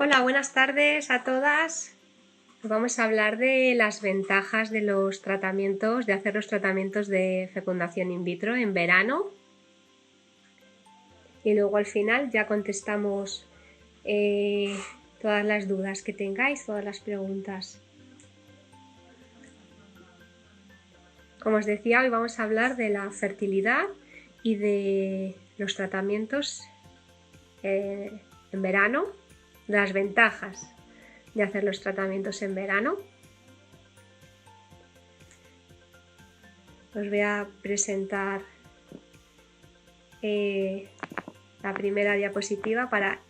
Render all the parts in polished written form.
Hola, buenas tardes a todas. Vamos a hablar de las ventajas de los tratamientos, de hacer los tratamientos de fecundación in vitro en verano. Y luego al final ya contestamos todas las dudas que tengáis, todas las preguntas. Como os decía, hoy vamos a hablar de la fertilidad y de los tratamientos en verano, de las ventajas de hacer los tratamientos en verano. Os voy a presentar la primera diapositiva para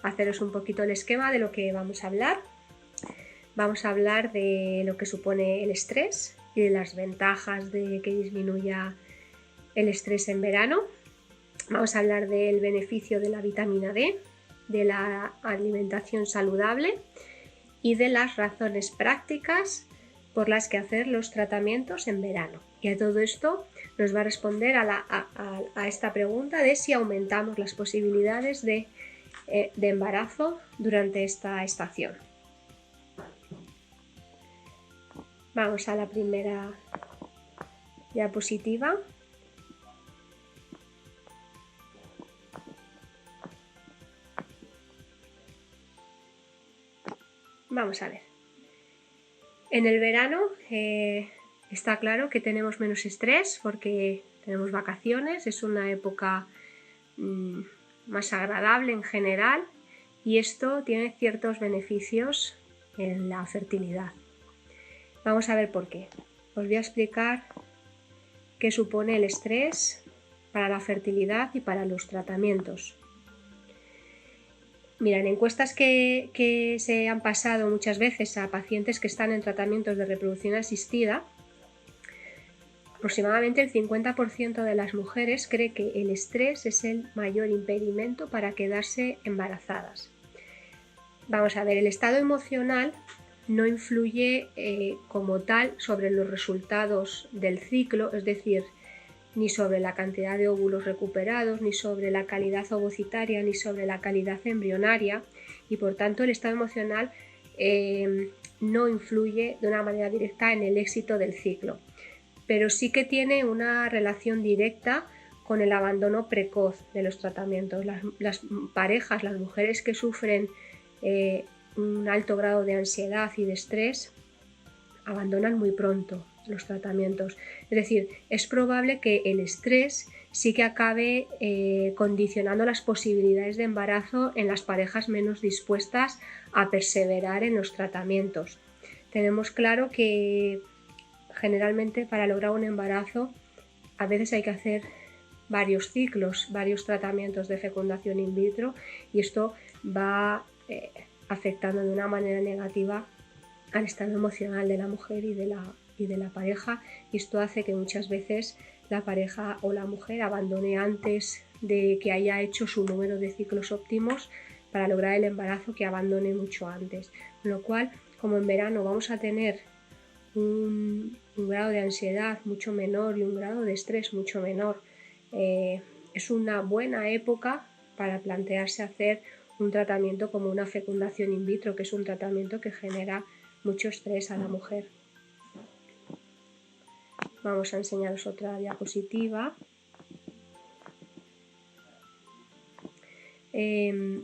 haceros un poquito el esquema de lo que vamos a hablar. Vamos a hablar de lo que supone el estrés y de las ventajas de que disminuya el estrés en verano. Vamos a hablar del beneficio de la vitamina D, de la alimentación saludable y de las razones prácticas por las que hacer los tratamientos en verano. Y a todo esto nos va a responder a esta pregunta de si aumentamos las posibilidades de embarazo durante esta estación. Vamos a la primera diapositiva. Vamos a ver. En el verano está claro que tenemos menos estrés porque tenemos vacaciones, es una época más agradable en general y esto tiene ciertos beneficios en la fertilidad. Vamos a ver por qué. Os voy a explicar qué supone el estrés para la fertilidad y para los tratamientos. Mira, en encuestas que se han pasado muchas veces a pacientes que están en tratamientos de reproducción asistida, aproximadamente el 50% de las mujeres cree que el estrés es el mayor impedimento para quedarse embarazadas. Vamos a ver, el estado emocional no influye como tal sobre los resultados del ciclo, es decir, ni sobre la cantidad de óvulos recuperados, ni sobre la calidad ovocitaria, ni sobre la calidad embrionaria, y por tanto el estado emocional no influye de una manera directa en el éxito del ciclo, pero sí que tiene una relación directa con el abandono precoz de los tratamientos. Las parejas, las mujeres que sufren un alto grado de ansiedad y de estrés, abandonan muy pronto los tratamientos. Es decir, es probable que el estrés sí que acabe condicionando las posibilidades de embarazo en las parejas menos dispuestas a perseverar en los tratamientos. Tenemos claro que generalmente para lograr un embarazo a veces hay que hacer varios ciclos, varios tratamientos de fecundación in vitro, y esto va afectando de una manera negativa al estado emocional de la mujer y de la pareja, y esto hace que muchas veces la pareja o la mujer abandone antes de que haya hecho su número de ciclos óptimos para lograr el embarazo, que abandone mucho antes. Con lo cual, como en verano vamos a tener un grado de ansiedad mucho menor y un grado de estrés mucho menor, es una buena época para plantearse hacer un tratamiento como una fecundación in vitro, que es un tratamiento que genera mucho estrés a la mujer. Vamos a enseñaros otra diapositiva. El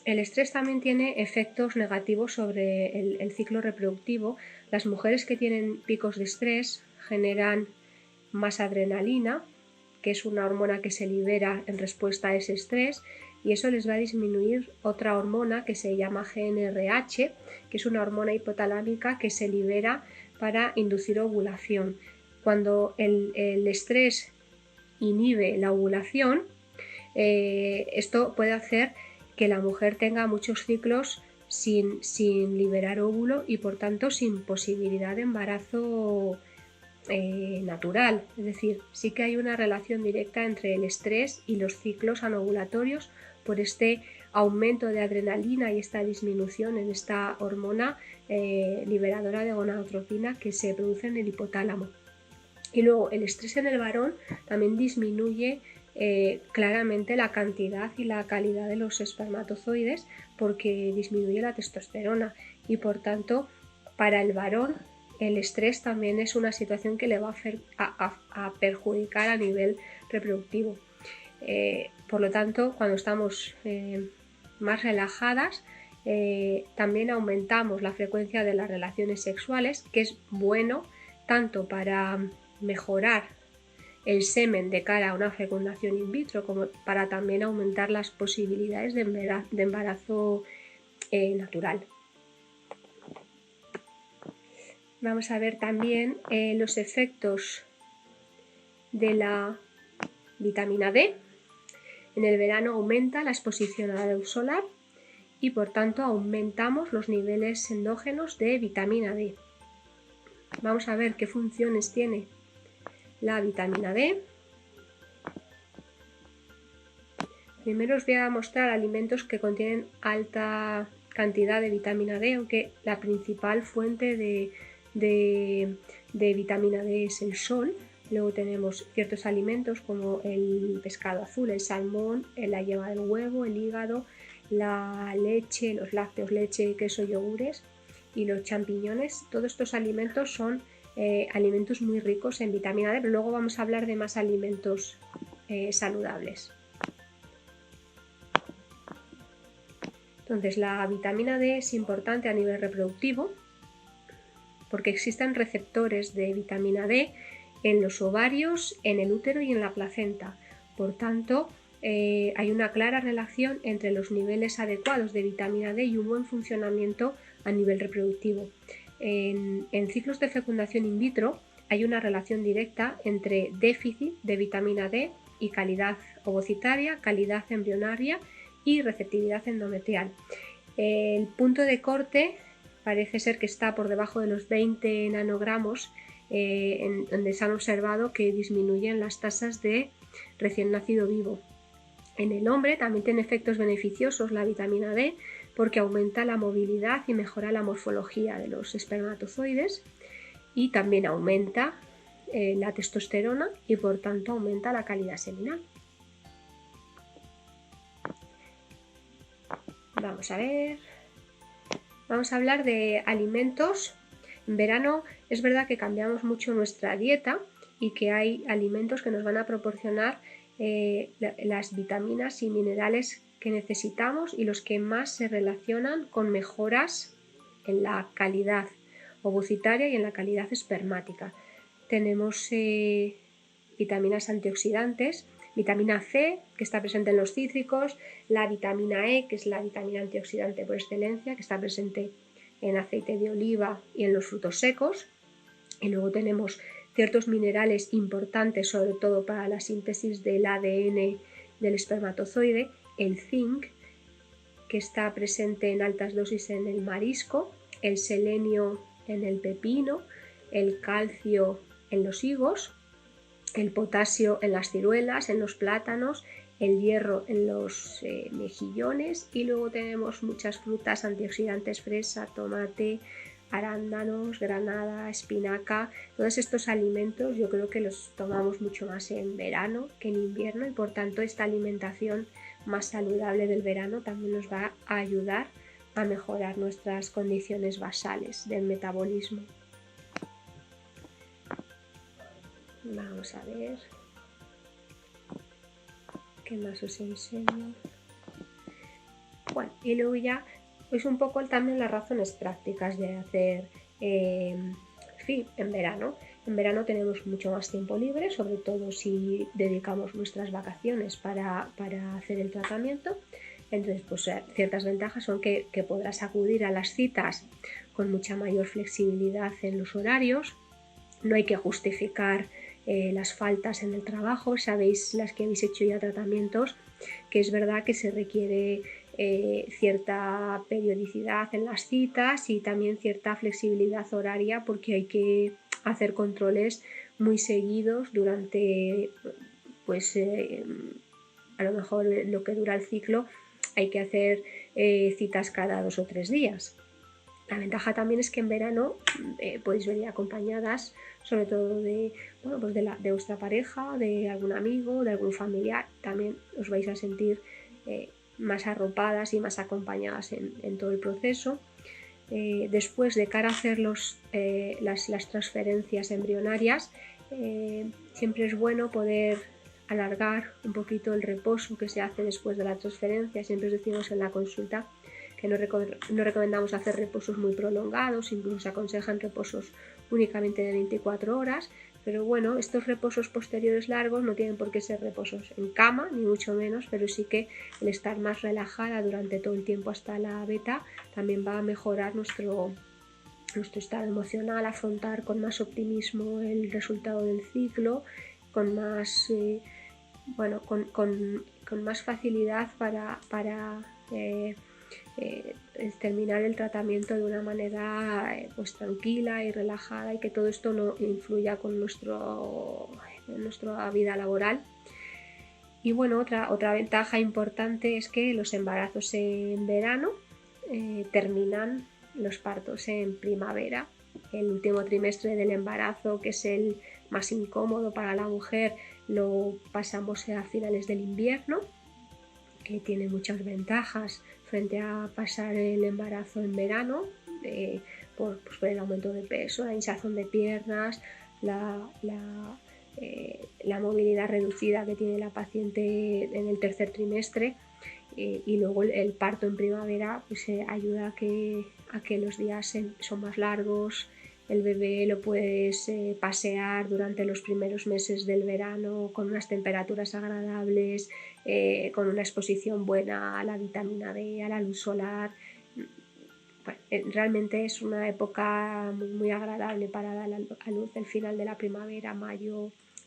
estrés también tiene efectos negativos sobre el ciclo reproductivo. Las mujeres que tienen picos de estrés generan más adrenalina, que es una hormona que se libera en respuesta a ese estrés, y eso les va a disminuir otra hormona que se llama GnRH, que es una hormona hipotalámica que se libera para inducir ovulación. Cuando el estrés inhibe la ovulación, esto puede hacer que la mujer tenga muchos ciclos sin liberar óvulo y por tanto sin posibilidad de embarazo natural. Es decir, sí que hay una relación directa entre el estrés y los ciclos anovulatorios por este aumento de adrenalina y esta disminución en esta hormona liberadora de gonadotropina que se produce en el hipotálamo. Y luego el estrés en el varón también disminuye claramente la cantidad y la calidad de los espermatozoides, porque disminuye la testosterona y por tanto para el varón el estrés también es una situación que le va a perjudicar a nivel reproductivo. Por lo tanto, cuando estamos más relajadas, también aumentamos la frecuencia de las relaciones sexuales, que es bueno tanto para mejorar el semen de cara a una fecundación in vitro como para también aumentar las posibilidades de embarazo natural. Vamos a ver también los efectos de la vitamina D. En el verano aumenta la exposición a la luz solar y por tanto aumentamos los niveles endógenos de vitamina D. Vamos a ver qué funciones tiene la vitamina D. Primero os voy a mostrar alimentos que contienen alta cantidad de vitamina D, aunque la principal fuente de vitamina D es el sol. Luego tenemos ciertos alimentos como el pescado azul, el salmón, la yema del huevo, el hígado, la leche, los lácteos, leche, queso, yogures y los champiñones. Todos estos alimentos son alimentos muy ricos en vitamina D, pero luego vamos a hablar de más alimentos saludables. Entonces, la vitamina D es importante a nivel reproductivo porque existen receptores de vitamina D en los ovarios, en el útero y en la placenta. Por tanto, hay una clara relación entre los niveles adecuados de vitamina D y un buen funcionamiento a nivel reproductivo. En ciclos de fecundación in vitro hay una relación directa entre déficit de vitamina D y calidad ovocitaria, calidad embrionaria y receptividad endometrial. El punto de corte parece ser que está por debajo de los 20 nanogramos, donde se han observado que disminuyen las tasas de recién nacido vivo. En el hombre también tiene efectos beneficiosos la vitamina D porque aumenta la movilidad y mejora la morfología de los espermatozoides y también aumenta la testosterona y por tanto aumenta la calidad seminal. Vamos a ver. Vamos a hablar de alimentos. En verano es verdad que cambiamos mucho nuestra dieta y que hay alimentos que nos van a proporcionar las vitaminas y minerales que necesitamos y los que más se relacionan con mejoras en la calidad ovocitaria y en la calidad espermática. Tenemos vitaminas antioxidantes, vitamina C, que está presente en los cítricos, la vitamina E, que es la vitamina antioxidante por excelencia, que está presente en aceite de oliva y en los frutos secos. Y luego tenemos ciertos minerales importantes, sobre todo para la síntesis del ADN del espermatozoide, el zinc, que está presente en altas dosis en el marisco, el selenio en el pepino, el calcio en los higos, el potasio en las ciruelas, en los plátanos, el hierro en los mejillones y luego tenemos muchas frutas antioxidantes, fresa, tomate, arándanos, granada, espinaca. Todos estos alimentos yo creo que los tomamos mucho más en verano que en invierno y por tanto esta alimentación más saludable del verano también nos va a ayudar a mejorar nuestras condiciones basales del metabolismo. Vamos a ver qué más os enseño. Bueno, y luego ya pues un poco también las razones prácticas de hacer FIB en verano. En verano tenemos mucho más tiempo libre, sobre todo si dedicamos nuestras vacaciones para hacer el tratamiento. Entonces, pues ciertas ventajas son que podrás acudir a las citas con mucha mayor flexibilidad en los horarios. No hay que justificar las faltas en el trabajo. Sabéis, las que habéis hecho ya tratamientos, que es verdad que se requiere cierta periodicidad en las citas y también cierta flexibilidad horaria porque hay que hacer controles muy seguidos durante pues a lo mejor lo que dura el ciclo hay que hacer citas cada 2 o 3 días. La ventaja también es que en verano podéis venir acompañadas, sobre todo de, bueno, pues de vuestra pareja, de algún amigo, de algún familiar. También os vais a sentir más arropadas y más acompañadas en todo el proceso. Después, de cara a hacer las transferencias embrionarias, siempre es bueno poder alargar un poquito el reposo que se hace después de la transferencia. Siempre os decimos en la consulta que no recomendamos hacer reposos muy prolongados, incluso se aconsejan reposos únicamente de 24 horas, pero bueno, estos reposos posteriores largos no tienen por qué ser reposos en cama, ni mucho menos, pero sí que el estar más relajada durante todo el tiempo hasta la beta también va a mejorar nuestro estado emocional, afrontar con más optimismo el resultado del ciclo, con más, con más facilidad para terminar el tratamiento de una manera pues tranquila y relajada, y que todo esto no influya con nuestra vida laboral. Y bueno, otra ventaja importante es que los embarazos en verano terminan los partos en primavera. El último trimestre del embarazo, que es el más incómodo para la mujer, lo pasamos a finales del invierno, que tiene muchas ventajas frente a pasar el embarazo en verano, por el aumento de peso, la hinchazón de piernas, la movilidad reducida que tiene la paciente en el tercer trimestre, y luego el parto en primavera pues, ayuda a que los días son más largos. El bebé lo puedes pasear durante los primeros meses del verano con unas temperaturas agradables, con una exposición buena a la vitamina D, a la luz solar. Bueno, realmente es una época muy agradable para dar a luz, el final de la primavera,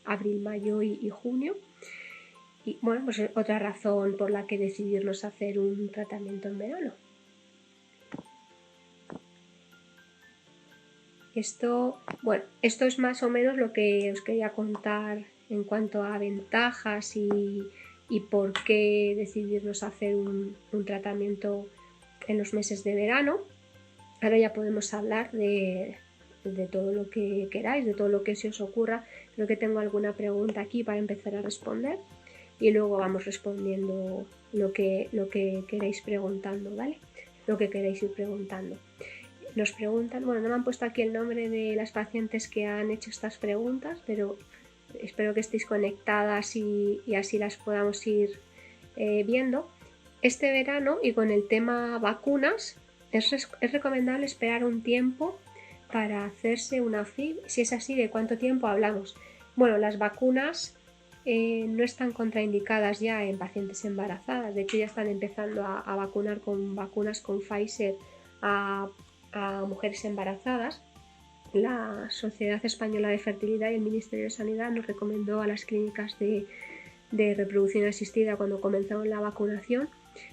abril, mayo y junio. Y bueno, pues otra razón por la que decidirnos hacer un tratamiento en verano. Esto es más o menos lo que os quería contar en cuanto a ventajas y por qué decidirnos hacer un tratamiento en los meses de verano. Ahora ya podemos hablar de todo lo que queráis, de todo lo que se os ocurra. Creo que tengo alguna pregunta aquí para empezar a responder, y luego vamos respondiendo lo que queréis preguntando, ¿vale? Lo que queréis ir preguntando. Nos preguntan, bueno, no me han puesto aquí el nombre de las pacientes que han hecho estas preguntas, pero espero que estéis conectadas y así las podamos ir viendo. Este verano, y con el tema vacunas, es recomendable esperar un tiempo para hacerse una FIV. Si es así, ¿de cuánto tiempo hablamos? Bueno, las vacunas no están contraindicadas ya en pacientes embarazadas. De hecho, ya están empezando a vacunar con vacunas con Pfizer a mujeres embarazadas. La Sociedad Española de Fertilidad y el Ministerio de Sanidad nos recomendó a las clínicas de reproducción asistida, cuando comenzaron la vacunación,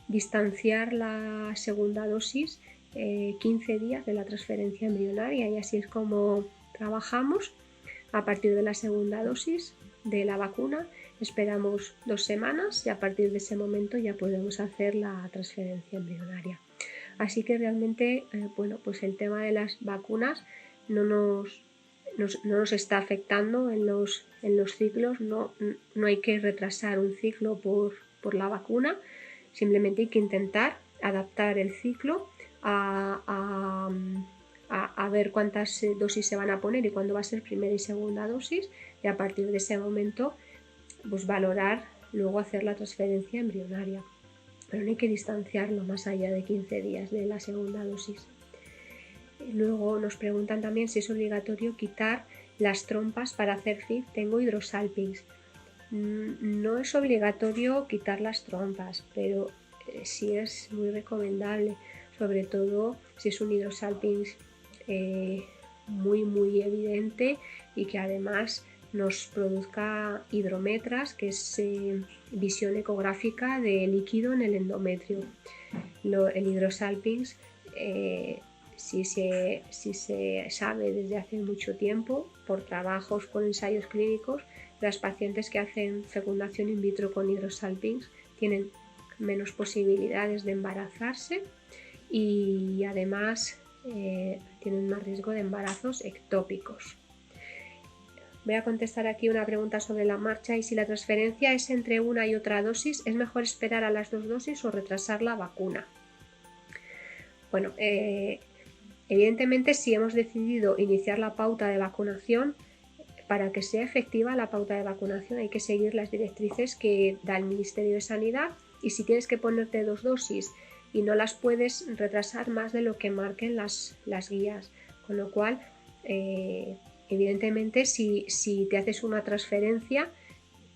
distanciar la segunda dosis 15 días de la transferencia embrionaria, y así es como trabajamos. A partir de la segunda dosis de la vacuna esperamos 2 semanas y a partir de ese momento ya podemos hacer la transferencia embrionaria. Así que realmente, pues el tema de las vacunas no nos está afectando en los ciclos. No hay que retrasar un ciclo por la vacuna, simplemente hay que intentar adaptar el ciclo a ver cuántas dosis se van a poner y cuándo va a ser primera y segunda dosis, y a partir de ese momento pues valorar luego hacer la transferencia embrionaria. Pero no hay que distanciarlo más allá de 15 días de la segunda dosis. Luego nos preguntan también si es obligatorio quitar las trompas para hacer FIV. Tengo hidrosalpinx. No es obligatorio quitar las trompas, pero sí es muy recomendable, sobre todo si es un hidrosalpinx muy evidente y que además nos produzca hidrometras, que es visión ecográfica de líquido en el endometrio. El hidrosalpinx, si se sabe desde hace mucho tiempo por trabajos con ensayos clínicos, las pacientes que hacen fecundación in vitro con hidrosalpinx tienen menos posibilidades de embarazarse, y además tienen más riesgo de embarazos ectópicos. Voy a contestar aquí una pregunta sobre la marcha y si la transferencia es entre una y otra dosis, ¿es mejor esperar a las 2 dosis o retrasar la vacuna? Bueno, evidentemente si hemos decidido iniciar la pauta de vacunación, para que sea efectiva la pauta de vacunación hay que seguir las directrices que da el Ministerio de Sanidad y si tienes que ponerte 2 dosis y no las puedes retrasar más de lo que marquen las guías, con lo cual evidentemente si te haces una transferencia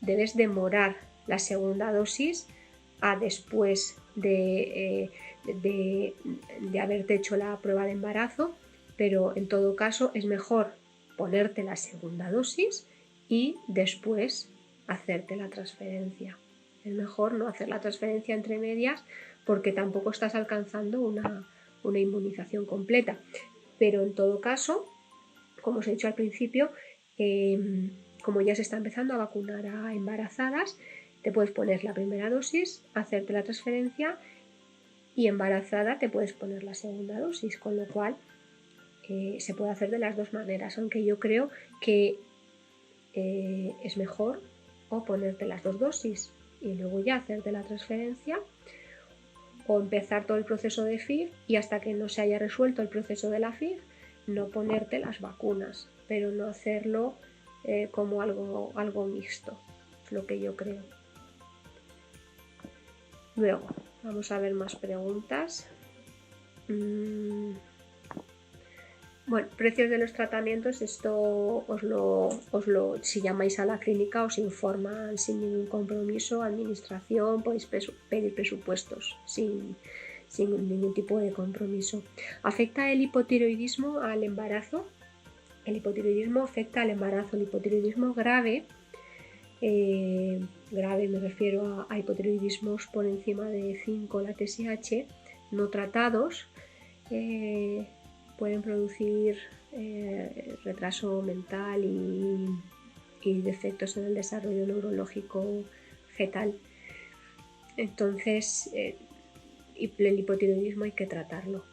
debes demorar la segunda dosis a después de haberte hecho la prueba de embarazo, pero en todo caso es mejor ponerte la segunda dosis y después hacerte la transferencia. Es mejor no hacer la transferencia entre medias porque tampoco estás alcanzando una inmunización completa. Pero en todo caso, como os he dicho al principio, como ya se está empezando a vacunar a embarazadas, te puedes poner la primera dosis, hacerte la transferencia y embarazada te puedes poner la segunda dosis, con lo cual se puede hacer de las dos maneras, aunque yo creo que es mejor o ponerte las 2 dosis y luego ya hacerte la transferencia o empezar todo el proceso de FIV y hasta que no se haya resuelto el proceso de la FIV no ponerte las vacunas, pero no hacerlo como algo mixto, es lo que yo creo. Luego, vamos a ver más preguntas. Bueno, precios de los tratamientos, esto si llamáis a la clínica os informan sin ningún compromiso, administración, podéis pedir presupuestos sin ningún tipo de compromiso. ¿Afecta el hipotiroidismo al embarazo? El hipotiroidismo afecta al embarazo, el hipotiroidismo grave, grave me refiero a hipotiroidismos por encima de 5, la TSH, no tratados, pueden producir retraso mental y defectos en el desarrollo neurológico fetal. Entonces, el hipotiroidismo hay que tratarlo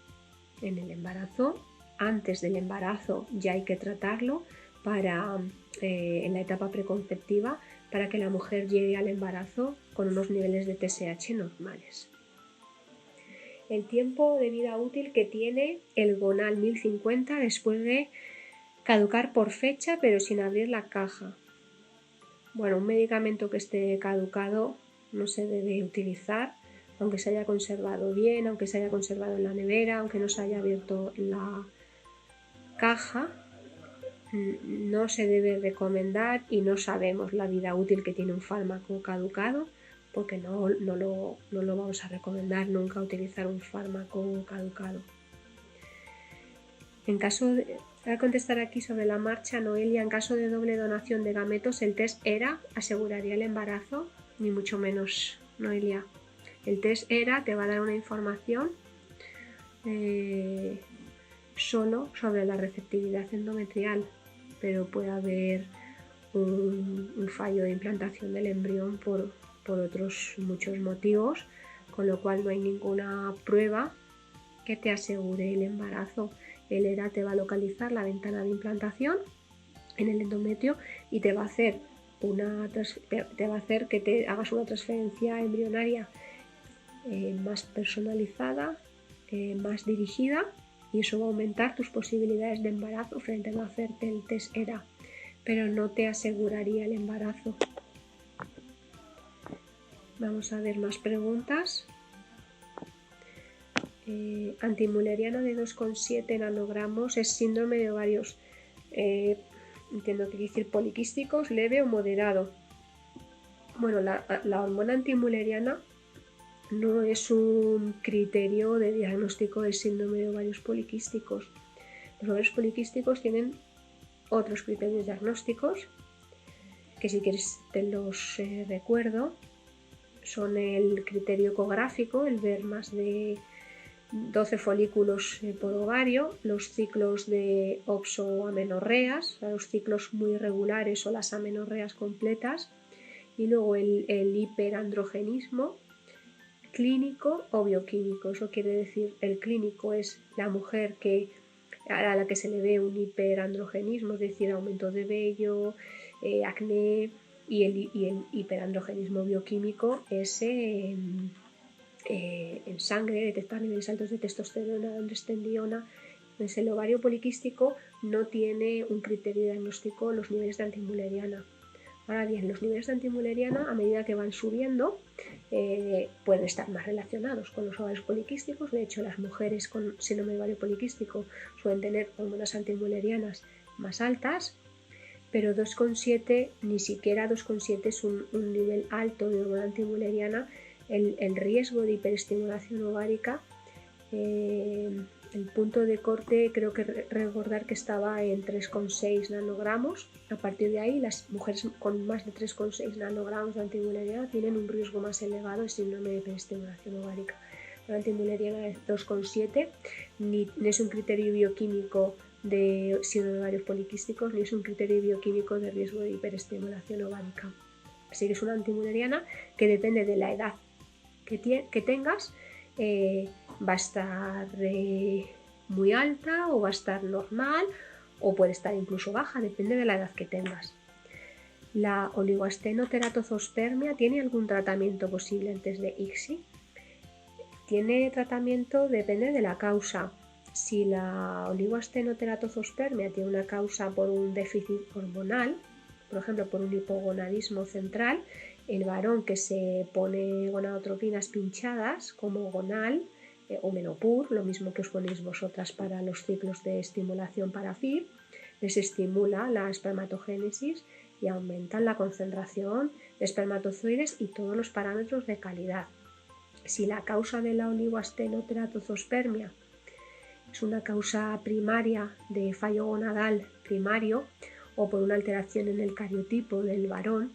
en el embarazo. Antes del embarazo ya hay que tratarlo en la etapa preconceptiva para que la mujer llegue al embarazo con unos niveles de TSH normales. El tiempo de vida útil que tiene el Gonal 1050 después de caducar por fecha pero sin abrir la caja. Bueno, un medicamento que esté caducado no se debe utilizar, aunque se haya conservado bien, aunque se haya conservado en la nevera, aunque no se haya abierto la caja, no se debe recomendar y no sabemos la vida útil que tiene un fármaco caducado, porque no lo vamos a recomendar nunca utilizar un fármaco caducado. Voy a contestar aquí sobre la marcha, Noelia, en caso de doble donación de gametos, ¿el test ERA aseguraría el embarazo? Ni mucho menos, Noelia. El test ERA te va a dar una información solo sobre la receptividad endometrial, pero puede haber un fallo de implantación del embrión por otros muchos motivos, con lo cual no hay ninguna prueba que te asegure el embarazo. El ERA te va a localizar la ventana de implantación en el endometrio y te va a hacer que te hagas una transferencia embrionaria más personalizada, más dirigida, y eso va a aumentar tus posibilidades de embarazo frente a no hacerte el test ERA, pero no te aseguraría el embarazo. Vamos a ver más preguntas. Antimuleriana de 2,7 nanogramos es síndrome de ovarios, entiendo que quiere decir poliquísticos, leve o moderado. Bueno, la hormona antimuleriana no es un criterio de diagnóstico del síndrome de ovarios poliquísticos. Los ovarios poliquísticos tienen otros criterios diagnósticos, que si quieres te los recuerdo. Son el criterio ecográfico, el ver más de 12 folículos por ovario, los ciclos de OPS o amenorreas, los ciclos muy irregulares o las amenorreas completas, y luego el hiperandrogenismo, clínico o bioquímico. Eso quiere decir, el clínico es la mujer a la que se le ve un hiperandrogenismo, es decir, aumento de vello, acné, y el hiperandrogenismo bioquímico es en sangre, detectar niveles altos de testosterona, androstendiona. Entonces, el ovario poliquístico no tiene un criterio diagnóstico los niveles de antimuleriana. Ahora bien, los niveles de antimuleriana, a medida que van subiendo, pueden estar más relacionados con los ovarios poliquísticos. De hecho, las mujeres con síndrome de ovario poliquístico suelen tener hormonas antimulerianas más altas, pero 2,7, ni siquiera 2,7 es un nivel alto de hormona antimuleriana. El riesgo de hiperestimulación ovárica, el punto de corte creo que recordar que estaba en 3,6 nanogramos. A partir de ahí, las mujeres con más de 3,6 nanogramos de antimuleriana tienen un riesgo más elevado de síndrome de hiperestimulación ovárica. La antimuleriana de 2,7 ni es un criterio bioquímico de síndrome de ovarios poliquísticos, ni es un criterio bioquímico de riesgo de hiperestimulación ovárica. Así que es una antimuleriana que depende de la edad que tengas, va a estar muy alta o va a estar normal o puede estar incluso baja, depende de la edad que tengas. La oligoastenoteratozospermia tiene algún tratamiento posible antes de ICSI. Tiene tratamiento, depende de la causa. Si la oligoastenoteratozospermia tiene una causa por un déficit hormonal, por ejemplo por un hipogonadismo central, el varón que se pone gonadotropinas pinchadas como Gonal o Menopur, lo mismo que os ponéis vosotras para los ciclos de estimulación para FIV, les estimula la espermatogénesis y aumentan la concentración de espermatozoides y todos los parámetros de calidad. Si la causa de la oligoastenoteratozospermia es una causa primaria de fallo gonadal primario o por una alteración en el cariotipo del varón,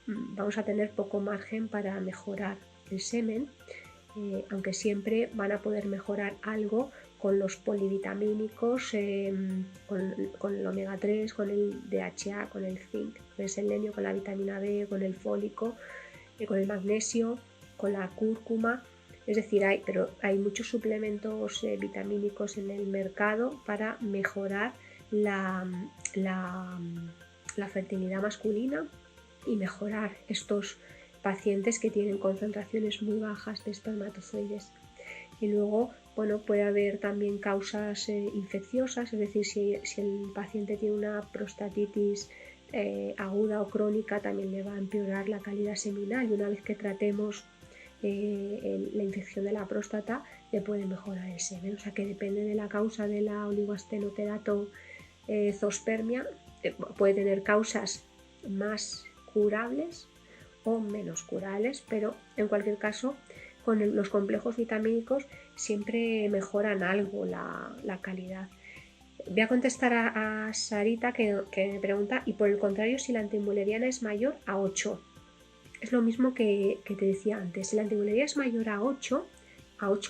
vamos a tener poco margen para mejorar el semen, aunque siempre van a poder mejorar algo con los polivitamínicos, con el omega 3, con el DHA, con el zinc, con el selenio, con la vitamina B, con el fólico, con el magnesio, con la cúrcuma. Es decir, hay muchos suplementos vitamínicos en el mercado para mejorar la fertilidad masculina y mejorar estos pacientes que tienen concentraciones muy bajas de espermatozoides. Y luego, bueno, puede haber también causas infecciosas, es decir, si el paciente tiene una prostatitis aguda o crónica, también le va a empeorar la calidad seminal, y una vez que tratemos la infección de la próstata, le puede mejorar el semen. O sea que depende de la causa de la oligoastenoteratozospermia, puede tener causas más curables o menos curables, pero en cualquier caso con los complejos vitamínicos siempre mejoran algo la calidad. Voy a contestar a Sarita que me pregunta, y por el contrario, si la antimuleriana es mayor a 8. Es lo mismo que te decía antes, si la antimuleriana es mayor a 8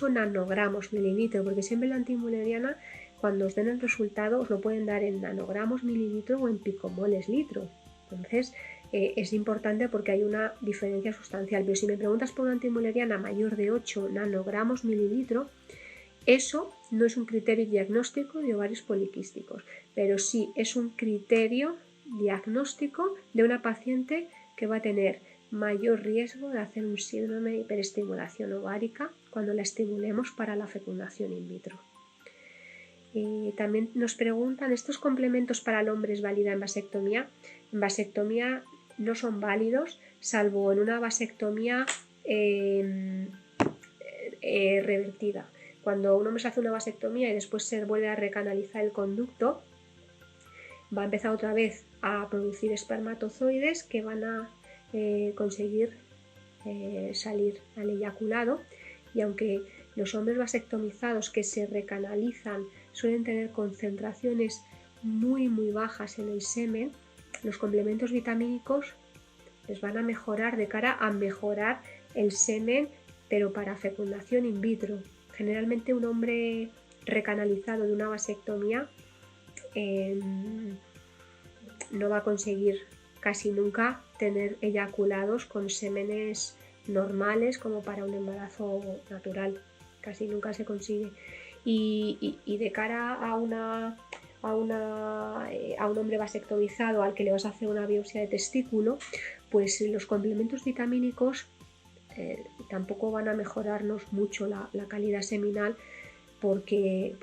nanogramos mililitro, porque siempre la antimuleriana, cuando os den el resultado, os lo pueden dar en nanogramos mililitro o en picomoles litro. Entonces es importante porque hay una diferencia sustancial. Pero si me preguntas por una antimuleriana mayor de 8 nanogramos mililitro, eso no es un criterio diagnóstico de ovarios poliquísticos, pero sí es un criterio diagnóstico de una paciente que va a tener mayor riesgo de hacer un síndrome de hiperestimulación ovárica cuando la estimulemos para la fecundación in vitro. Y también nos preguntan, ¿estos complementos para el hombre es válida en vasectomía? En vasectomía no son válidos, salvo en una vasectomía revertida. Cuando un hombre se hace una vasectomía y después se vuelve a recanalizar el conducto, va a empezar otra vez a producir espermatozoides que van a conseguir salir al eyaculado, y aunque los hombres vasectomizados que se recanalizan suelen tener concentraciones muy bajas en el semen, los complementos vitamínicos les van a mejorar de cara a mejorar el semen, pero para fecundación in vitro. Generalmente un hombre recanalizado de una vasectomía no va a conseguir casi nunca tener eyaculados con sémenes normales como para un embarazo natural. Casi nunca se consigue. Y de cara a un hombre vasectomizado al que le vas a hacer una biopsia de testículo, pues los complementos vitamínicos tampoco van a mejorarnos mucho la calidad seminal, porque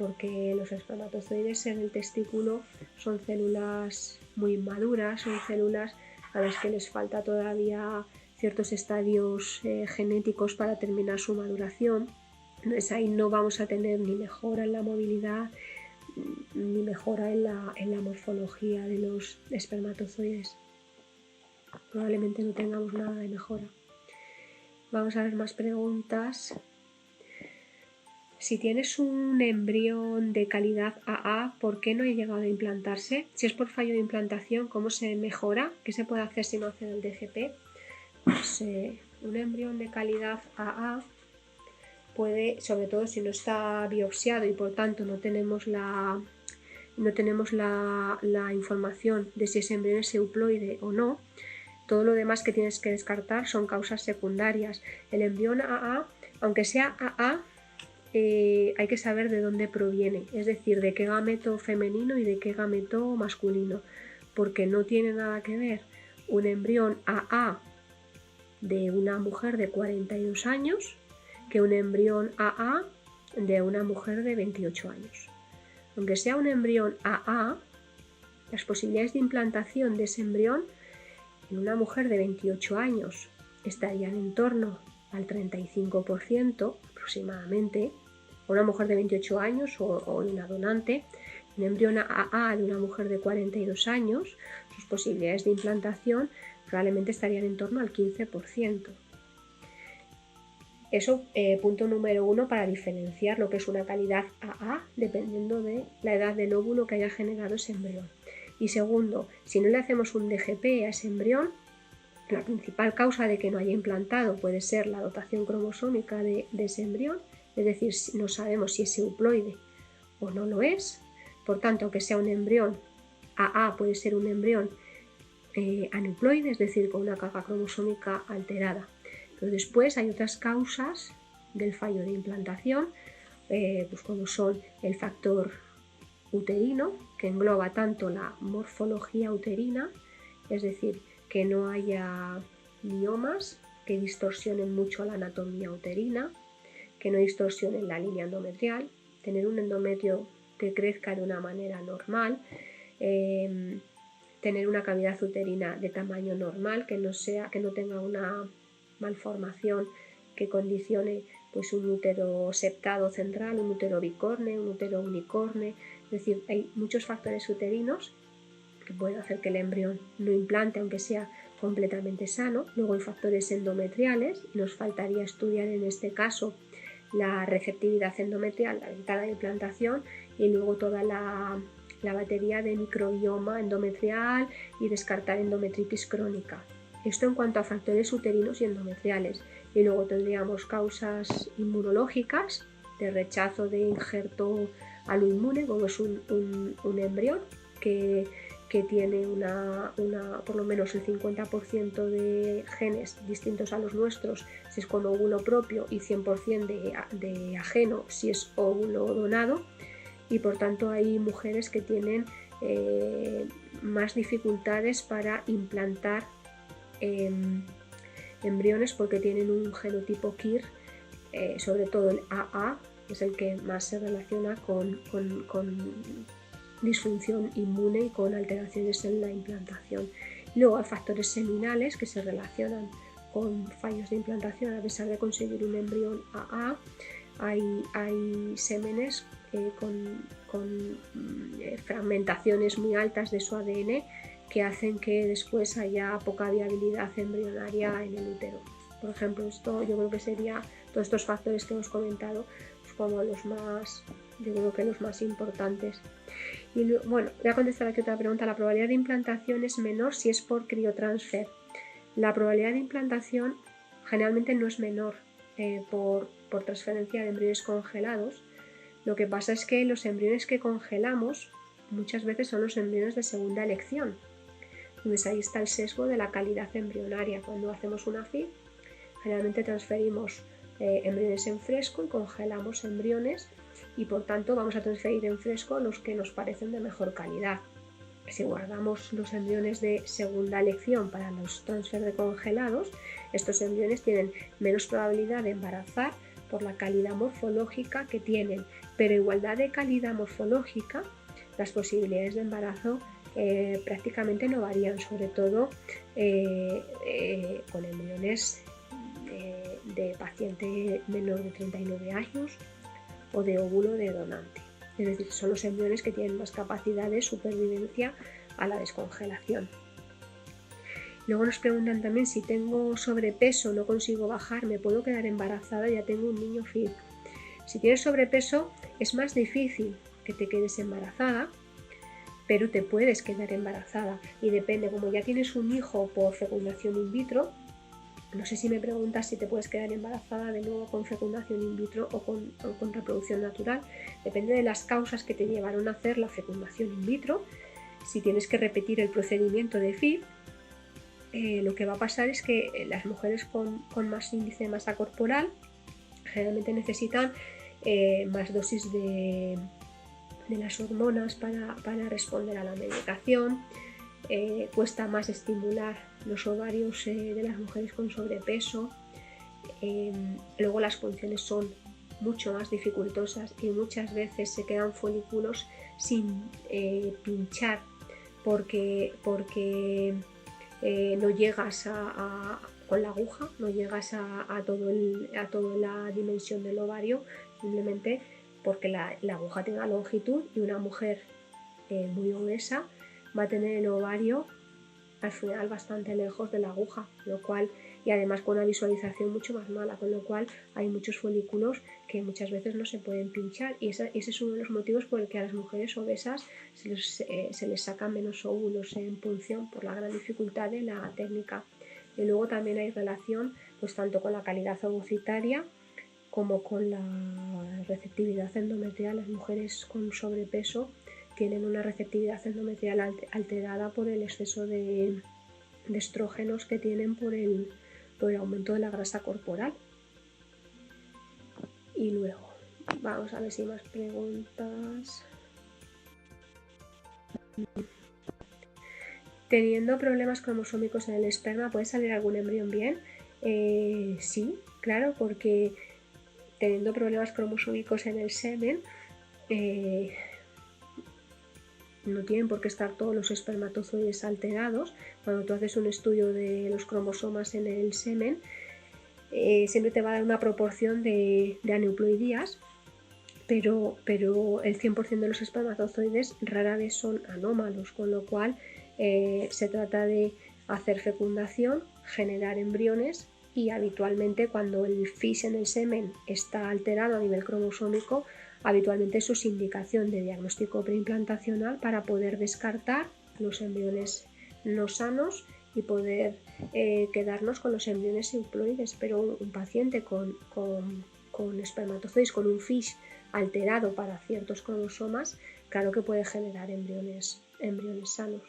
los espermatozoides en el testículo son células muy inmaduras, son células a las que les falta todavía ciertos estadios genéticos para terminar su maduración. Entonces ahí no vamos a tener ni mejora en la movilidad ni mejora en la morfología de los espermatozoides. Probablemente no tengamos nada de mejora. Vamos a ver más preguntas. Si tienes un embrión de calidad AA, ¿por qué no ha llegado a implantarse? Si es por fallo de implantación, ¿cómo se mejora? ¿Qué se puede hacer si no hace el DGP? Pues un embrión de calidad AA puede, sobre todo si no está biopsiado y por tanto no tenemos la información de si ese embrión es euploide o no, todo lo demás que tienes que descartar son causas secundarias. El embrión AA, aunque sea AA, hay que saber de dónde proviene, es decir, de qué gameto femenino y de qué gameto masculino, porque no tiene nada que ver un embrión AA de una mujer de 42 años que un embrión AA de una mujer de 28 años. Aunque sea un embrión AA, las posibilidades de implantación de ese embrión en una mujer de 28 años estarían en torno al 35% aproximadamente, o una mujer de 28 años o una donante. Un embrión AA de una mujer de 42 años, sus posibilidades de implantación probablemente estarían en torno al 15%. Eso, punto número 1, para diferenciar lo que es una calidad AA dependiendo de la edad del óvulo que haya generado ese embrión. Y segundo, si no le hacemos un DGP a ese embrión, la principal causa de que no haya implantado puede ser la dotación cromosómica de ese embrión, es decir, no sabemos si es euploide o no lo es. Por tanto, aunque sea un embrión AA, puede ser un embrión aneuploide, es decir, con una carga cromosómica alterada. Pero después hay otras causas del fallo de implantación, pues como son el factor uterino, que engloba tanto la morfología uterina, es decir, que no haya miomas que distorsionen mucho la anatomía uterina, que no distorsionen la línea endometrial, tener un endometrio que crezca de una manera normal, tener una cavidad uterina de tamaño normal, que no tenga una malformación que condicione pues un útero septado central, un útero bicorne, un útero unicorne. Es decir, hay muchos factores uterinos que pueden hacer que el embrión no implante, aunque sea completamente sano. Luego hay factores endometriales, y nos faltaría estudiar en este caso la receptividad endometrial, la ventana de implantación, y luego toda la batería de microbioma endometrial y descartar endometritis crónica. Esto en cuanto a factores uterinos y endometriales. Y luego tendríamos causas inmunológicas de rechazo de injerto aloinmune, como es un embrión que tiene por lo menos el 50% de genes distintos a los nuestros si es con óvulo propio y 100% de ajeno si es óvulo donado, y por tanto hay mujeres que tienen más dificultades para implantar embriones porque tienen un genotipo KIR, sobre todo el AA, que es el que más se relaciona con disfunción inmune y con alteraciones en la implantación. Luego hay factores seminales que se relacionan con fallos de implantación. A pesar de conseguir un embrión AA, hay sémenes con fragmentaciones muy altas de su ADN que hacen que después haya poca viabilidad embrionaria en el útero. Por ejemplo, esto yo creo que sería todos estos factores que hemos comentado pues como los más importantes. Y bueno, voy a contestar aquí otra pregunta. La probabilidad de implantación es menor si es por criotransfer. La probabilidad de implantación generalmente no es menor por transferencia de embriones congelados. Lo que pasa es que los embriones que congelamos muchas veces son los embriones de segunda elección. Entonces ahí está el sesgo de la calidad embrionaria. Cuando hacemos una FIV, Generalmente transferimos embriones en fresco y congelamos embriones, y por tanto vamos a transferir en fresco los que nos parecen de mejor calidad. Si guardamos los embriones de segunda elección para los transfer de congelados, estos embriones tienen menos probabilidad de embarazar por la calidad morfológica que tienen, pero igualdad de calidad morfológica, las posibilidades de embarazo prácticamente no varían, sobre todo con embriones de paciente menor de 39 años o de óvulo de donante. Es decir, son los embriones que tienen más capacidad de supervivencia a la descongelación. Luego nos preguntan también si tengo sobrepeso, no consigo bajar, ¿me puedo quedar embarazada? Ya tengo un niño FIV. Si tienes sobrepeso es más difícil que te quedes embarazada, pero te puedes quedar embarazada y depende, como ya tienes un hijo por fecundación in vitro, no sé si me preguntas si te puedes quedar embarazada de nuevo con fecundación in vitro o con reproducción natural. Depende de las causas que te llevaron a hacer la fecundación in vitro. Si tienes que repetir el procedimiento de FIV, lo que va a pasar es que las mujeres con más índice de masa corporal generalmente necesitan más dosis de las hormonas para responder a la medicación. Cuesta más estimular los ovarios de las mujeres con sobrepeso. Luego las punciones son mucho más dificultosas y muchas veces se quedan folículos sin pinchar porque no llegas con la aguja, no llegas a toda la dimensión del ovario, simplemente porque la aguja tiene una longitud, y una mujer muy obesa va a tener el ovario al final bastante lejos de la aguja, lo cual, y además con una visualización mucho más mala, con lo cual hay muchos folículos que muchas veces no se pueden pinchar, y ese es uno de los motivos por el que a las mujeres obesas se les sacan menos óvulos en punción, por la gran dificultad de la técnica. Y luego también hay relación pues tanto con la calidad ovocitaria como con la receptividad endometrial. Las mujeres con sobrepeso tienen una receptividad endometrial alterada por el exceso de estrógenos que tienen por el aumento de la grasa corporal. Y luego, vamos a ver si hay más preguntas. Teniendo problemas cromosómicos en el esperma, ¿puede salir algún embrión bien? Sí, claro, porque teniendo problemas cromosómicos en el semen, no tienen por qué estar todos los espermatozoides alterados. Cuando tú haces un estudio de los cromosomas en el semen, siempre te va a dar una proporción de aneuploidías, pero el 100% de los espermatozoides rara vez son anómalos, con lo cual se trata de hacer fecundación, generar embriones, y habitualmente cuando el FIS en el semen está alterado a nivel cromosómico, habitualmente eso es indicación de diagnóstico preimplantacional para poder descartar los embriones no sanos y poder quedarnos con los embriones euploides. Pero un paciente con espermatozoides, con un FIS alterado para ciertos cromosomas, claro que puede generar embriones sanos.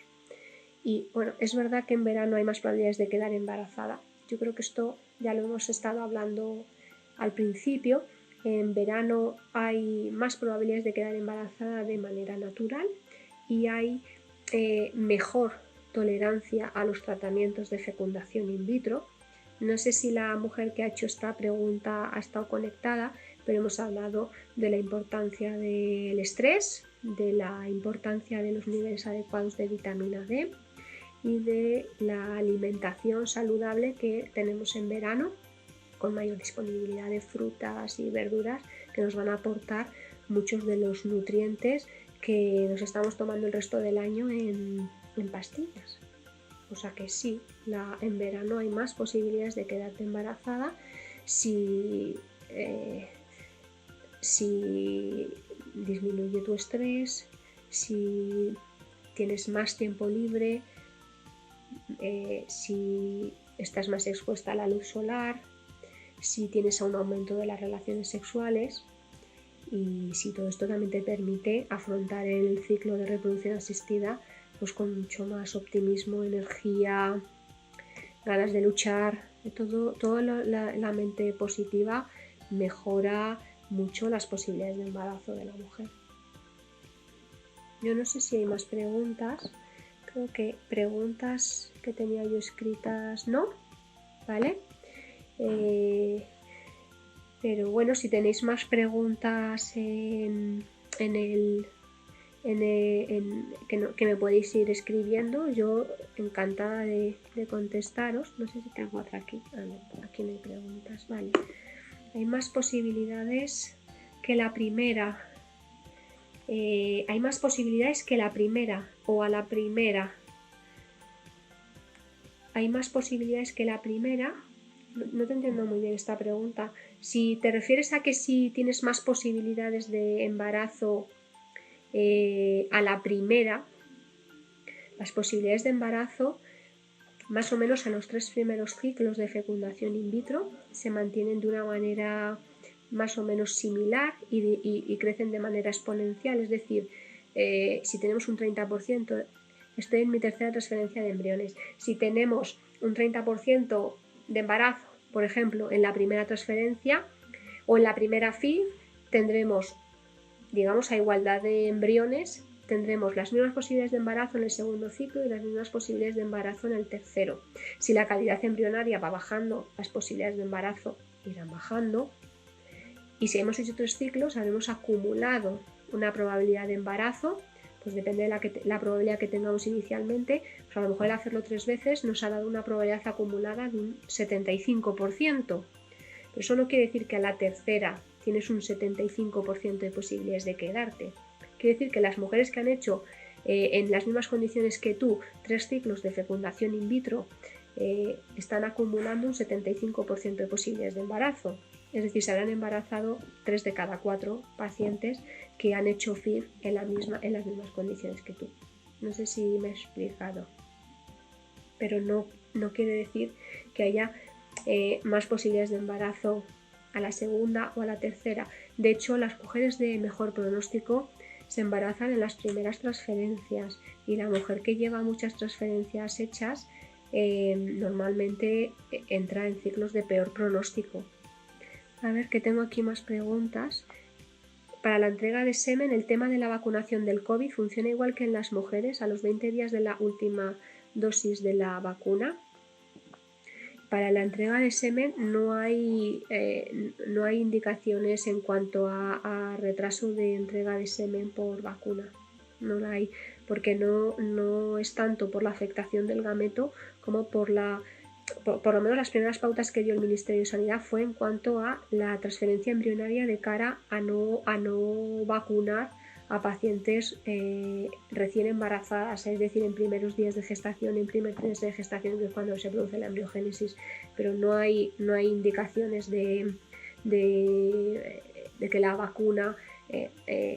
Y bueno, es verdad que en verano hay más probabilidades de quedar embarazada. Yo creo que esto ya lo hemos estado hablando al principio. En verano hay más probabilidades de quedar embarazada de manera natural y hay mejor tolerancia a los tratamientos de fecundación in vitro. No sé si la mujer que ha hecho esta pregunta ha estado conectada, pero hemos hablado de la importancia del estrés, de la importancia de los niveles adecuados de vitamina D y de la alimentación saludable que tenemos en verano, con mayor disponibilidad de frutas y verduras que nos van a aportar muchos de los nutrientes que nos estamos tomando el resto del año en pastillas. O sea que sí, en verano hay más posibilidades de quedarte embarazada si disminuye tu estrés, si tienes más tiempo libre, si estás más expuesta a la luz solar, si tienes un aumento de las relaciones sexuales, y si todo esto también te permite afrontar el ciclo de reproducción asistida pues con mucho más optimismo, energía, ganas de luchar La mente positiva mejora mucho las posibilidades de embarazo de la mujer. Yo no sé si hay más preguntas. Creo que preguntas que tenía yo escritas no, ¿vale? Pero bueno, si tenéis más preguntas que me podéis ir escribiendo, yo encantada de contestaros. No sé si tengo otra aquí. No, aquí no hay preguntas, vale. Hay más posibilidades que la primera. Hay más posibilidades que la primera o a la primera. Hay más posibilidades que la primera. No te entiendo muy bien esta pregunta. Si te refieres a que si tienes más posibilidades de embarazo a la primera, las posibilidades de embarazo más o menos en los 3 primeros ciclos de fecundación in vitro se mantienen de una manera más o menos similar y crecen de manera exponencial. Es decir, si tenemos un 30%, estoy en mi tercera transferencia de embriones, si tenemos un 30% de embarazo, por ejemplo, en la primera transferencia o en la primera FIV, tendremos, digamos, a igualdad de embriones, tendremos las mismas posibilidades de embarazo en el segundo ciclo y las mismas posibilidades de embarazo en el tercero. Si la calidad embrionaria va bajando, las posibilidades de embarazo irán bajando. Y si hemos hecho 3 ciclos, habremos acumulado una probabilidad de embarazo, pues depende de la probabilidad que tengamos inicialmente, pues a lo mejor el hacerlo 3 veces nos ha dado una probabilidad acumulada de un 75%. Pero eso no quiere decir que a la tercera tienes un 75% de posibilidades de quedarte. Quiere decir que las mujeres que han hecho en las mismas condiciones que tú 3 ciclos de fecundación in vitro están acumulando un 75% de posibilidades de embarazo. Es decir, se habrán embarazado 3 de cada 4 pacientes que han hecho FIV en las mismas condiciones que tú. No sé si me he explicado, pero no quiere decir que haya más posibilidades de embarazo a la segunda o a la tercera. De hecho, las mujeres de mejor pronóstico se embarazan en las primeras transferencias y la mujer que lleva muchas transferencias hechas normalmente entra en ciclos de peor pronóstico. A ver, que tengo aquí más preguntas. Para la entrega de semen, el tema de la vacunación del COVID funciona igual que en las mujeres a los 20 días de la última dosis de la vacuna. Para la entrega de semen no hay indicaciones en cuanto a retraso de entrega de semen por vacuna. No la hay, porque no es tanto por la afectación del gameto como por lo menos las primeras pautas que dio el Ministerio de Sanidad fue en cuanto a la transferencia embrionaria de cara a no vacunar a pacientes recién embarazadas, es decir, en primeros días de gestación, en primer trimestre de gestación, que es cuando se produce la embriogénesis, pero no hay indicaciones de que la vacuna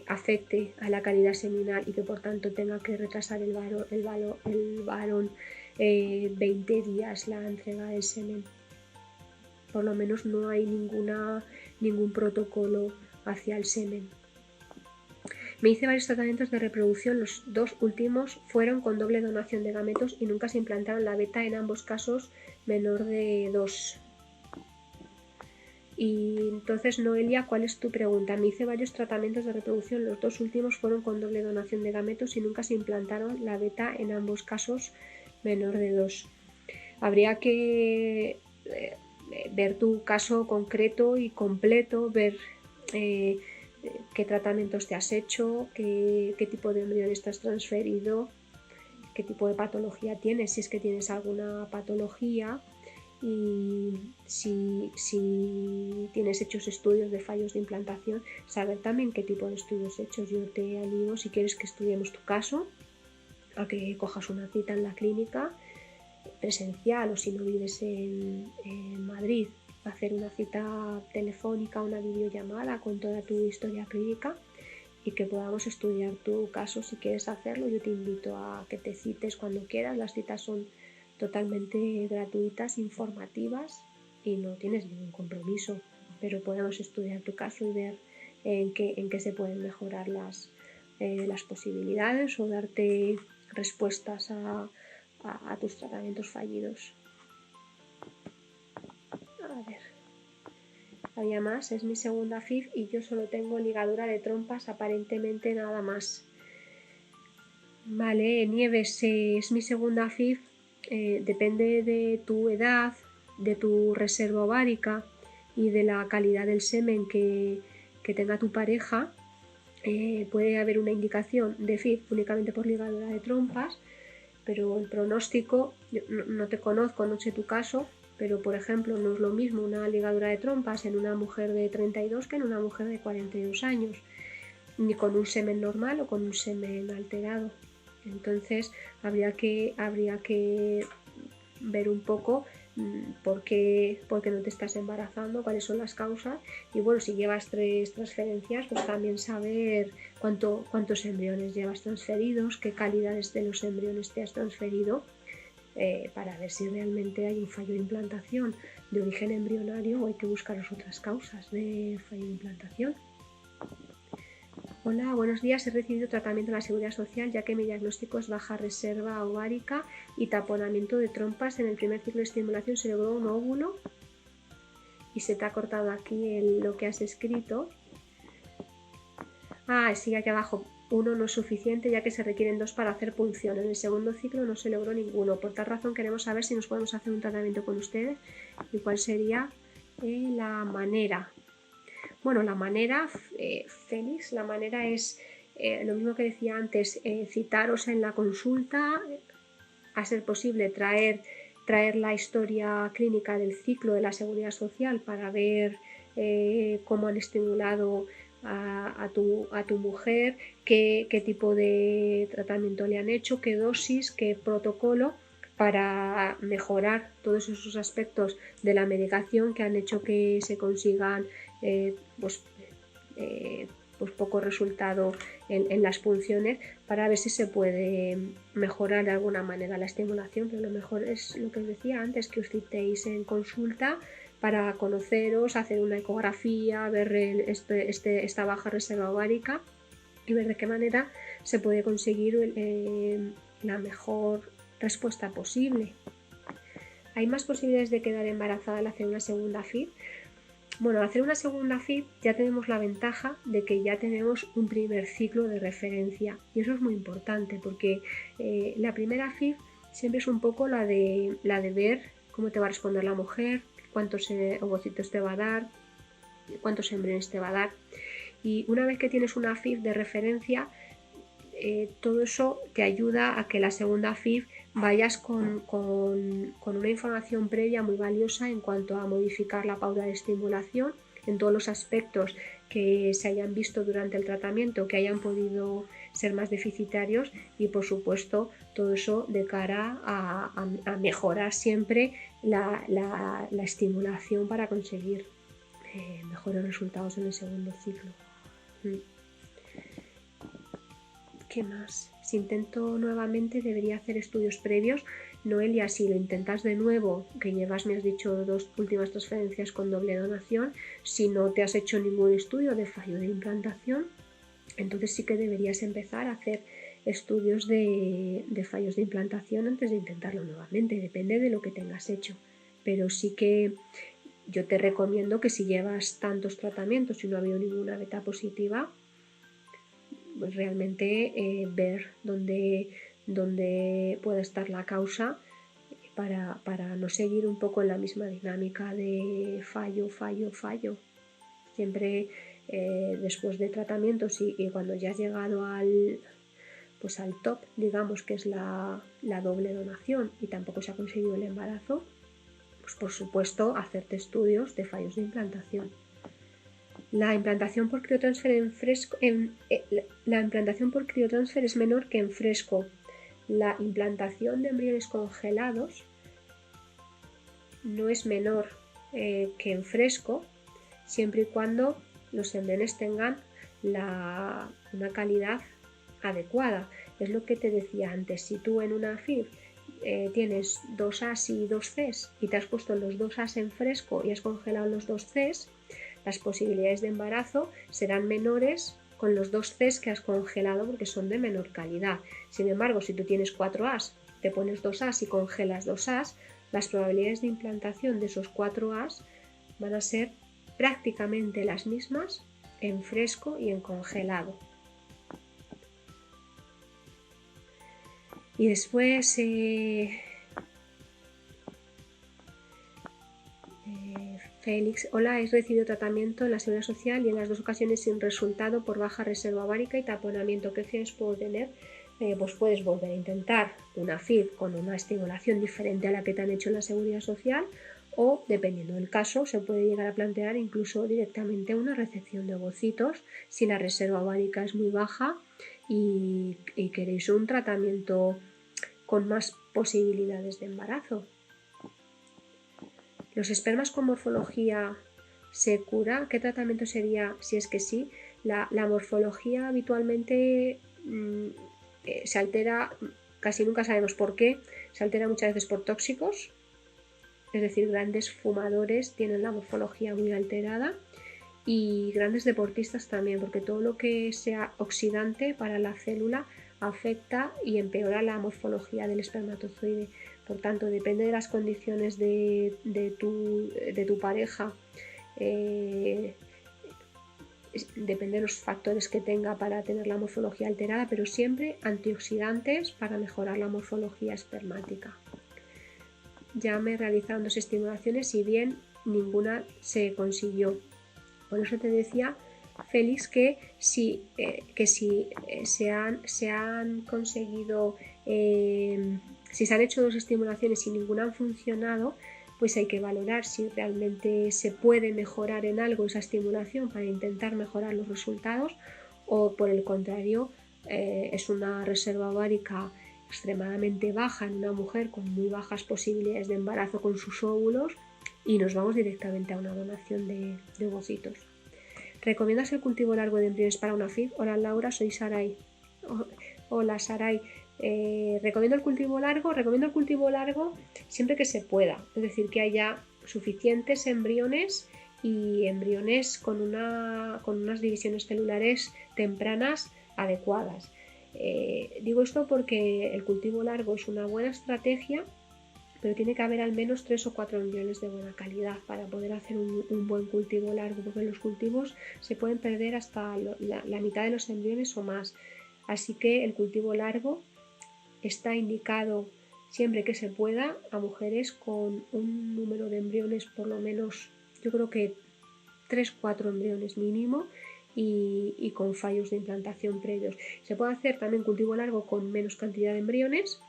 afecte a la calidad seminal y que por tanto tenga que retrasar el varón 20 días la entrega del semen. Por lo menos no hay ningún protocolo hacia el semen. Me hice varios tratamientos de reproducción, los 2 últimos fueron con doble donación de gametos y nunca se implantaron la beta, en ambos casos menor de 2. Y entonces, Noelia, ¿cuál es tu pregunta? Me hice varios tratamientos de reproducción, los 2 últimos fueron con doble donación de gametos y nunca se implantaron la beta, en ambos casos menor de 2. Habría que ver tu caso concreto y completo, ver qué tratamientos te has hecho, qué tipo de embriones te has transferido, qué tipo de patología tienes, si es que tienes alguna patología, y si tienes hechos estudios de fallos de implantación, saber también qué tipo de estudios hechos. Yo te animo, si quieres que estudiemos tu caso, a que cojas una cita en la clínica presencial, o si no vives en Madrid, hacer una cita telefónica, una videollamada con toda tu historia clínica y que podamos estudiar tu caso. Si quieres hacerlo, yo te invito a que te cites cuando quieras. Las citas son totalmente gratuitas, informativas y no tienes ningún compromiso, pero podemos estudiar tu caso y ver en qué se pueden mejorar las posibilidades o darte respuestas a tus tratamientos fallidos. todavía más. Es mi segunda FIV y yo solo tengo ligadura de trompas, aparentemente nada más. Vale, Nieves, es mi segunda FIV. Depende de tu edad, de tu reserva ovárica y de la calidad del semen que tenga tu pareja. Puede haber una indicación de FIV únicamente por ligadura de trompas, pero el pronóstico, no te conozco, no sé tu caso, pero por ejemplo no es lo mismo una ligadura de trompas en una mujer de 32 que en una mujer de 42 años, ni con un semen normal o con un semen alterado. Entonces habría que ver un poco por qué no te estás embarazando, cuáles son las causas, y bueno, si llevas 3 transferencias, pues también saber cuántos embriones llevas transferidos, qué calidades de los embriones te has transferido, para ver si realmente hay un fallo de implantación de origen embrionario o hay que buscar las otras causas de fallo de implantación. Hola, buenos días. He recibido tratamiento en la Seguridad Social ya que mi diagnóstico es baja reserva ovárica y taponamiento de trompas. En el primer ciclo de estimulación se logró un óvulo y se te ha cortado aquí lo que has escrito. Sí, aquí abajo. 1 no es suficiente ya que se requieren 2 para hacer punción. En el segundo ciclo no se logró ninguno. Por tal razón queremos saber si nos podemos hacer un tratamiento con ustedes y cuál sería la manera. Bueno, la manera, Félix, la manera es lo mismo que decía antes, citaros en la consulta, a ser posible traer la historia clínica del ciclo de la Seguridad Social para ver cómo han estimulado a tu mujer, qué tipo de tratamiento le han hecho, qué dosis, qué protocolo, para mejorar todos esos aspectos de la medicación que han hecho que se consigan pues poco resultado en las punciones, para ver si se puede mejorar de alguna manera la estimulación. Pero lo mejor es lo que os decía antes, que os citéis en consulta para conoceros, hacer una ecografía, ver esta baja reserva ovárica y ver de qué manera se puede conseguir la mejor respuesta posible. ¿Hay más posibilidades de quedar embarazada al hacer una segunda FIV? Bueno, al hacer una segunda FIV ya tenemos la ventaja de que ya tenemos un primer ciclo de referencia, y eso es muy importante porque la primera FIV siempre es un poco la de ver cómo te va a responder la mujer, cuántos ovocitos te va a dar, cuántos embriones te va a dar, y una vez que tienes una FIV de referencia, todo eso te ayuda a que la segunda FIV vayas con una información previa muy valiosa en cuanto a modificar la pauta de estimulación en todos los aspectos que se hayan visto durante el tratamiento, que hayan podido ser más deficitarios, y por supuesto todo eso de cara a mejorar siempre la estimulación para conseguir mejores resultados en el segundo ciclo. ¿Qué más? Si intento nuevamente, debería hacer estudios previos. Noelia, si lo intentas de nuevo, que llevas, me has dicho, 2 últimas transferencias con doble donación, si no te has hecho ningún estudio de fallo de implantación, entonces sí que deberías empezar a hacer estudios de fallos de implantación antes de intentarlo nuevamente. Depende de lo que tengas hecho, pero sí que yo te recomiendo que si llevas tantos tratamientos y no ha habido ninguna beta positiva, pues realmente ver dónde puede estar la causa, para no seguir un poco en la misma dinámica de fallo. Siempre después de tratamientos y cuando ya has llegado al top, digamos, que es la doble donación y tampoco se ha conseguido el embarazo, pues por supuesto hacerte estudios de fallos de implantación. La implantación por criotransfer es menor que en fresco. La implantación de embriones congelados no es menor que en fresco, siempre y cuando los embriones tengan una calidad adecuada. Es lo que te decía antes. Si tú en una FIV tienes 2 As y 2 Cs y te has puesto los 2 As en fresco y has congelado los 2 Cs, las posibilidades de embarazo serán menores con los 2 Cs que has congelado porque son de menor calidad. Sin embargo, si tú tienes 4 As, te pones 2 As y congelas 2 As, las probabilidades de implantación de esos 4 As van a ser prácticamente las mismas en fresco y en congelado. Y después Félix, hola, he recibido tratamiento en la Seguridad Social y en las 2 ocasiones sin resultado por baja reserva ovárica y taponamiento. ¿Qué opciones puedo tener? Pues puedes volver a intentar una FIV con una estimulación diferente a la que te han hecho en la Seguridad Social, o, dependiendo del caso, se puede llegar a plantear incluso directamente una resección de ovocitos si la reserva ovárica es muy baja y queréis un tratamiento con más posibilidades de embarazo. ¿Los espermas con morfología se cura? ¿Qué tratamiento sería si es que sí? La morfología habitualmente se altera, casi nunca sabemos por qué, se altera muchas veces por tóxicos, es decir, grandes fumadores tienen la morfología muy alterada, y grandes deportistas también, porque todo lo que sea oxidante para la célula afecta y empeora la morfología del espermatozoide. Por tanto, depende de las condiciones de tu pareja, depende de los factores que tenga para tener la morfología alterada, pero siempre antioxidantes para mejorar la morfología espermática. Ya me realizaron 2 estimulaciones y bien, ninguna se consiguió. Por eso te decía, Félix, que si se han conseguido, si se han hecho 2 estimulaciones y ninguna han funcionado, pues hay que valorar si realmente se puede mejorar en algo esa estimulación para intentar mejorar los resultados, o por el contrario, es una reserva ovárica extremadamente baja en una mujer con muy bajas posibilidades de embarazo con sus óvulos, y nos vamos directamente a una donación de ovocitos. ¿Recomiendas el cultivo largo de embriones para una FIV? Hola Laura, soy Saray. Hola Saray. Recomiendo el cultivo largo siempre que se pueda, es decir, que haya suficientes embriones y embriones con unas divisiones celulares tempranas adecuadas. Digo esto porque el cultivo largo es una buena estrategia, pero tiene que haber al menos 3 o 4 embriones de buena calidad para poder hacer un buen cultivo largo, porque los cultivos se pueden perder hasta la mitad de los embriones o más. Así que el cultivo largo está indicado siempre que se pueda a mujeres con un número de embriones, por lo menos, yo creo que 3-4 embriones mínimo, y con fallos de implantación previos. Se puede hacer también cultivo largo con menos cantidad de embriones,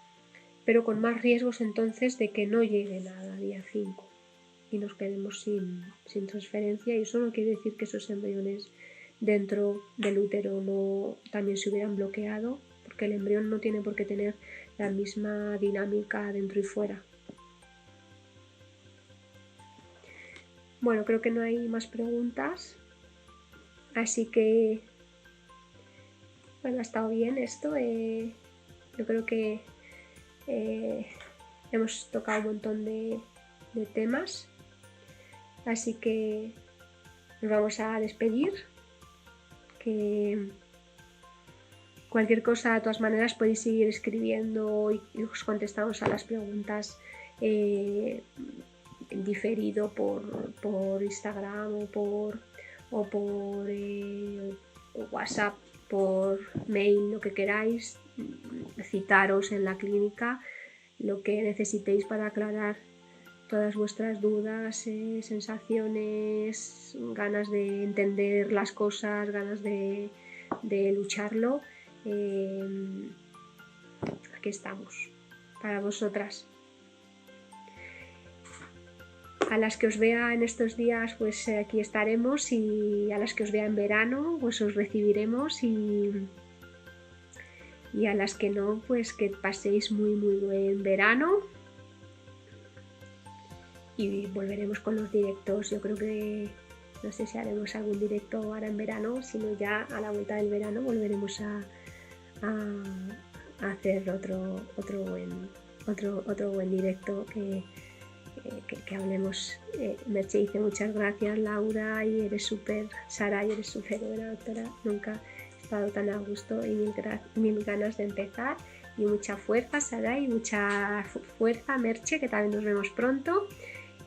pero con más riesgos entonces de que no llegue nada a día 5 y nos quedemos sin transferencia, y eso no quiere decir que esos embriones dentro del útero no también se hubieran bloqueado, porque el embrión no tiene por qué tener la misma dinámica dentro y fuera. Bueno, creo que no hay más preguntas, así que bueno, ha estado bien esto. Yo creo que hemos tocado un montón de temas, así que nos vamos a despedir. Que cualquier cosa, de todas maneras, podéis seguir escribiendo y os contestamos a las preguntas diferido por Instagram o por WhatsApp, por mail, lo que queráis, citaros en la clínica, lo que necesitéis para aclarar todas vuestras dudas, sensaciones, ganas de entender las cosas, ganas de lucharlo. Aquí estamos para vosotras. A las que os vea en estos días, pues aquí estaremos, y a las que os vea en verano, pues os recibiremos, y a las que no, pues que paséis muy buen verano, y volveremos con los directos. Yo creo que no sé si haremos algún directo ahora en verano, sino ya a la vuelta del verano volveremos a hacer otro buen directo que hablemos. Merche dice muchas gracias Laura, y eres súper, Sara, y eres súper buena doctora, nunca he estado tan a gusto, y mil ganas de empezar, y mucha fuerza Sara, y mucha fuerza Merche, que también nos vemos pronto,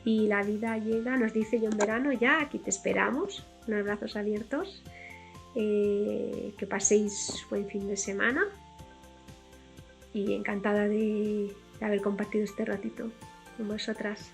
y la vida llega, nos dice yo en verano, ya aquí te esperamos, unos brazos abiertos, que paséis buen fin de semana y encantada de haber compartido este ratito con vosotras.